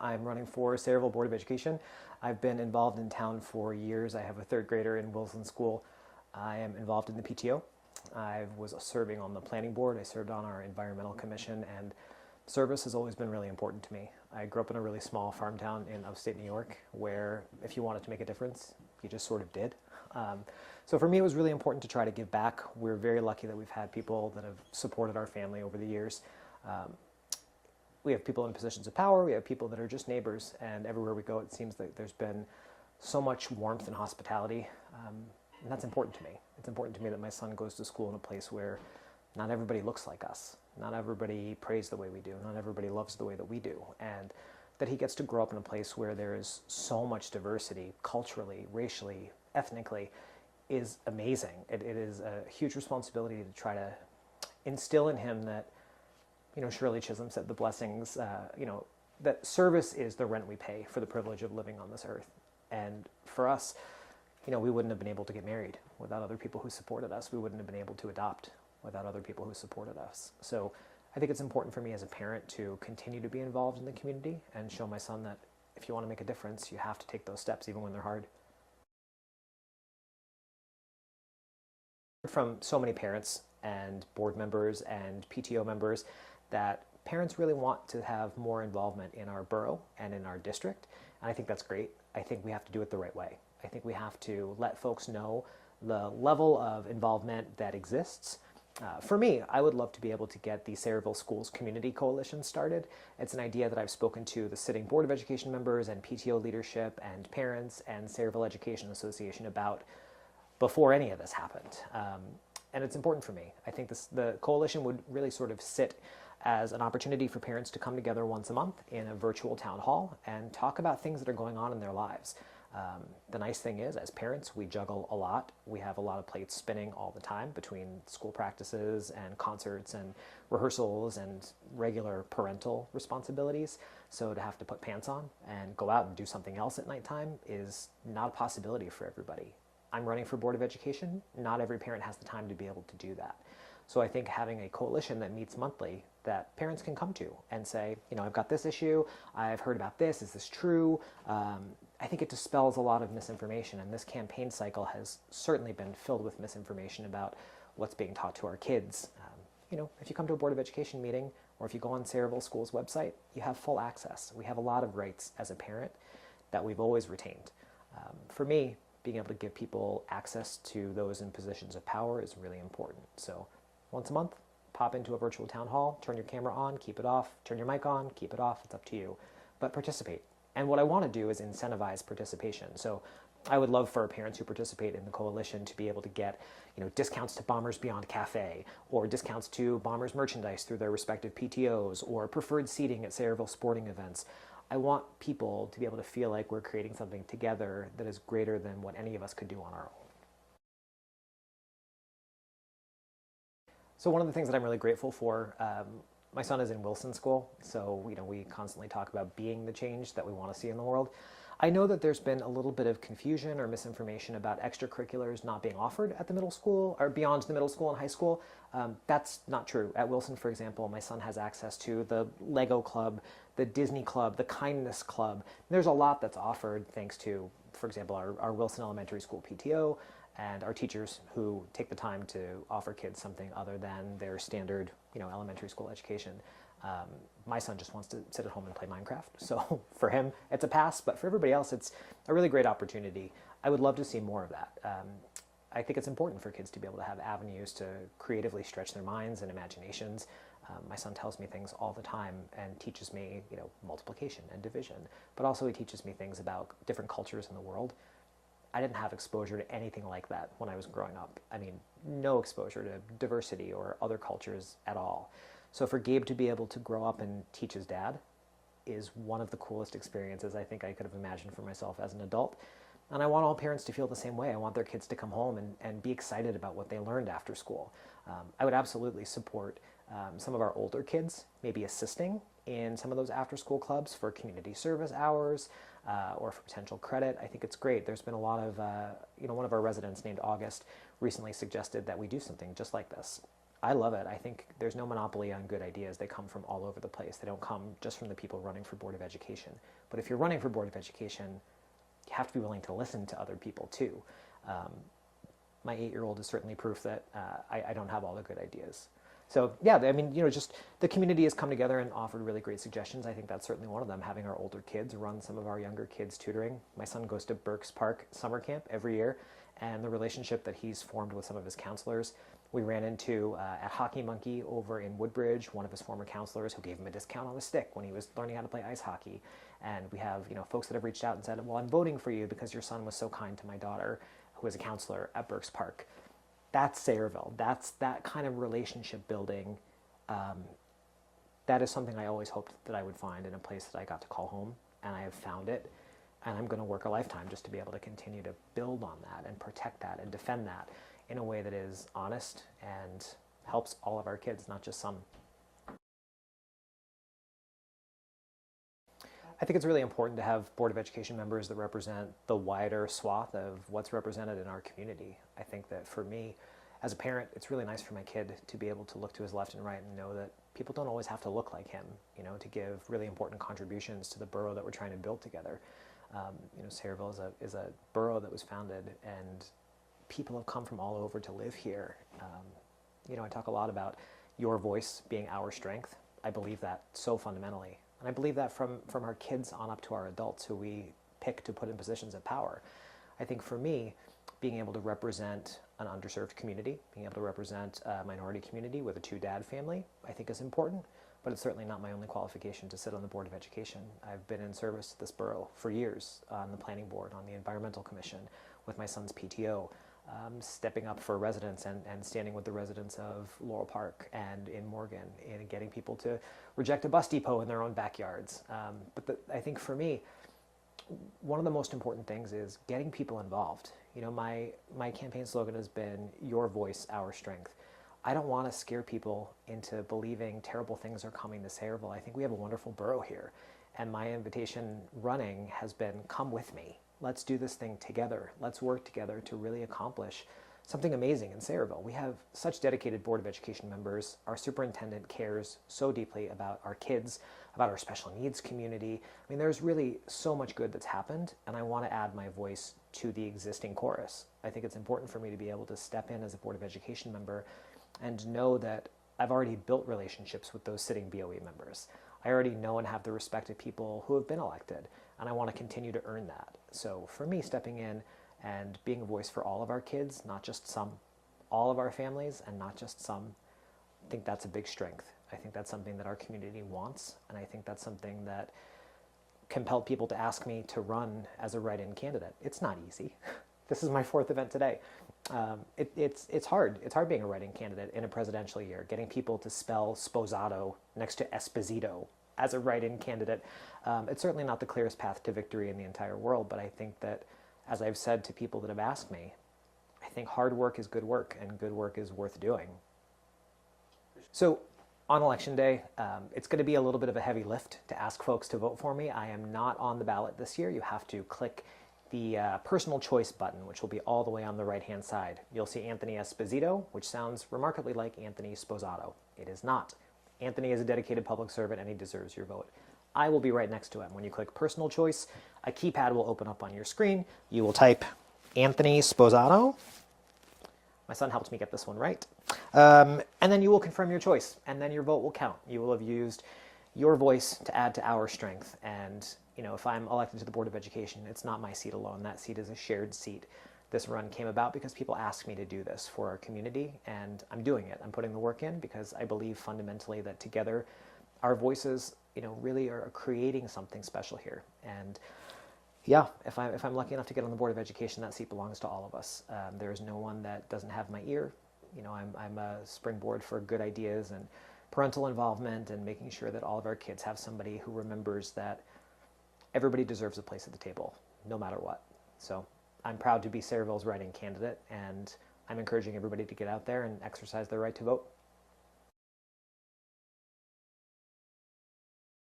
I'm running for Sayreville Board of Education. I've been involved in town for years. I have a third grader in Wilson School. I am involved in the PTO. I was serving on the planning board. I served on our environmental commission, and service has always been really important to me. I grew up in a really small farm town in upstate New York where if you wanted to make a difference, you just sort of did. So for me, it was really important to try to give back. We're very lucky that we've had people that have supported our family over the years. We have people in positions of power, we have people that are just neighbors, and everywhere we go it seems that there's been so much warmth and hospitality, and that's important to me. It's important to me that my son goes to school in a place where not everybody looks like us, not everybody prays the way we do, not everybody loves the way that we do, and that he gets to grow up in a place where there is so much diversity, culturally, racially, ethnically, is amazing. It is a huge responsibility to try to instill in him that, Shirley Chisholm said the blessings, that service is the rent we pay for the privilege of living on this earth. And for us, we wouldn't have been able to get married without other people who supported us. We wouldn't have been able to adopt without other people who supported us. So I think it's important for me as a parent to continue to be involved in the community and show my son that if you want to make a difference, you have to take those steps even when they're hard. From so many parents and board members and PTO members that parents really want to have more involvement in our borough and in our district, and I think that's great. I think we have to do it the right way. I think we have to let folks know the level of involvement that exists. For me, I would love to be able to get the Sayreville Schools Community Coalition started. It's an idea that I've spoken to the sitting Board of Education members and PTO leadership and parents and Sayreville Education Association about before any of this happened. And it's important for me. I think the coalition would really sort of sit as an opportunity for parents to come together once a month in a virtual town hall and talk about things that are going on in their lives. The nice thing is, as parents, we juggle a lot. We have a lot of plates spinning all the time between school practices and concerts and rehearsals and regular parental responsibilities. So to have to put pants on and go out and do something else at nighttime is not a possibility for everybody. I'm running for Board of Education. Not every parent has the time to be able to do that. So I think having a coalition that meets monthly that parents can come to and say, I've got this issue, I've heard about this, is this true? I think it dispels a lot of misinformation, and this campaign cycle has certainly been filled with misinformation about what's being taught to our kids. If you come to a Board of Education meeting or if you go on Sayreville School's website, you have full access. We have a lot of rights as a parent that we've always retained. For me, being able to give people access to those in positions of power is really important. So once a month, pop into a virtual town hall, turn your camera on, keep it off, turn your mic on, keep it off, it's up to you. But participate. And what I want to do is incentivize participation. So I would love for parents who participate in the coalition to be able to get discounts to Bombers Beyond Cafe, or discounts to Bombers merchandise through their respective PTOs, or preferred seating at Sayreville sporting events. I want people to be able to feel like we're creating something together that is greater than what any of us could do on our own. So one of the things that I'm really grateful for, my son is in Wilson School, so we constantly talk about being the change that we want to see in the world. I know that there's been a little bit of confusion or misinformation about extracurriculars not being offered at the middle school or beyond the middle school and high school. That's not true. At Wilson, for example, my son has access to the Lego Club, the Disney Club, the Kindness Club. There's a lot that's offered thanks to, for example, our Wilson Elementary School PTO and our teachers who take the time to offer kids something other than their standard, elementary school education. My son just wants to sit at home and play Minecraft. So for him, it's a pass, but for everybody else, it's a really great opportunity. I would love to see more of that. I think it's important for kids to be able to have avenues to creatively stretch their minds and imaginations. My son tells me things all the time and teaches me, multiplication and division, but also he teaches me things about different cultures in the world. I didn't have exposure to anything like that when I was growing up. I mean, no exposure to diversity or other cultures at all. So for Gabe to be able to grow up and teach his dad is one of the coolest experiences I think I could have imagined for myself as an adult. And I want all parents to feel the same way. I want their kids to come home and be excited about what they learned after school. I would absolutely support some of our older kids maybe assisting in some of those after-school clubs for community service hours or for potential credit. I think it's great. There's been a lot of, one of our residents named August recently suggested that we do something just like this. I love it. I think there's no monopoly on good ideas. They come from all over the place. They don't come just from the people running for Board of Education. But if you're running for Board of Education, you have to be willing to listen to other people too. My 8-year-old is certainly proof that I don't have all the good ideas. So yeah, I mean, just the community has come together and offered really great suggestions. I think that's certainly one of them, having our older kids run some of our younger kids' tutoring. My son goes to Berks Park summer camp every year, and the relationship that he's formed with some of his counselors, we ran into at Hockey Monkey over in Woodbridge, one of his former counselors who gave him a discount on a stick when he was learning how to play ice hockey. And we have, folks that have reached out and said, well, I'm voting for you because your son was so kind to my daughter, who is a counselor at Berks Park. That's Sayreville. That's that kind of relationship building. That is something I always hoped that I would find in a place that I got to call home, and I have found it. And I'm going to work a lifetime just to be able to continue to build on that and protect that and defend that in a way that is honest and helps all of our kids, not just some. I think it's really important to have Board of Education members that represent the wider swath of what's represented in our community. I think that for me, as a parent, it's really nice for my kid to be able to look to his left and right and know that people don't always have to look like him, to give really important contributions to the borough that we're trying to build together. Sayreville is a borough that was founded, and people have come from all over to live here. I talk a lot about your voice being our strength. I believe that so fundamentally. And I believe that from our kids on up to our adults who we pick to put in positions of power. I think for me, being able to represent an underserved community, being able to represent a minority community with a 2-dad family, I think is important, but it's certainly not my only qualification to sit on the Board of Education. I've been in service to this borough for years on the Planning Board, on the Environmental Commission, with my son's PTO, stepping up for residents and standing with the residents of Laurel Park and in Morgan, and getting people to reject a bus depot in their own backyards. I think for me, one of the most important things is getting people involved. My campaign slogan has been, your voice, our strength. I don't want to scare people into believing terrible things are coming to Sayreville. I think we have a wonderful borough here. And my invitation running has been, come with me. Let's do this thing together. Let's work together to really accomplish something amazing in Sayreville. We have such dedicated Board of Education members. Our superintendent cares so deeply about our kids, about our special needs community. I mean, there's really so much good that's happened, and I want to add my voice to the existing chorus. I think it's important for me to be able to step in as a Board of Education member and know that I've already built relationships with those sitting BOE members. I already know and have the respect of people who have been elected, and I want to continue to earn that. So for me, stepping in and being a voice for all of our kids, not just some, all of our families, and not just some, I think that's a big strength. I think that's something that our community wants, and I think that's something that compelled people to ask me to run as a write-in candidate. It's not easy. This is my 4th event today. It's hard. It's hard being a write-in candidate in a presidential year, getting people to spell Sposato next to Esposito as a write-in candidate. It's certainly not the clearest path to victory in the entire world, but I think that, as I've said to people that have asked me, I think hard work is good work, and good work is worth doing. So on Election Day, it's going to be a little bit of a heavy lift to ask folks to vote for me. I am not on the ballot this year. You have to click the personal choice button, which will be all the way on the right-hand side. You'll see Anthony Esposito, which sounds remarkably like Anthony Sposato. It is not. Anthony is a dedicated public servant, and he deserves your vote. I will be right next to him. When you click personal choice, a keypad will open up on your screen. You will type Anthony Sposato. My son helped me get this one right. And then you will confirm your choice, and then your vote will count. You will have used your voice to add to our strength. And if I'm elected to the Board of Education, it's not my seat alone. That seat is a shared seat. This run came about because people asked me to do this for our community, and I'm doing it. I'm putting the work in because I believe fundamentally that together our voices, really are creating something special here. And yeah, if I'm lucky enough to get on the Board of Education, that seat belongs to all of us. There is no one that doesn't have my ear. I'm a springboard for good ideas and parental involvement, and making sure that all of our kids have somebody who remembers that everybody deserves a place at the table, no matter what. So I'm proud to be Sayreville's write-in candidate, and I'm encouraging everybody to get out there and exercise their right to vote.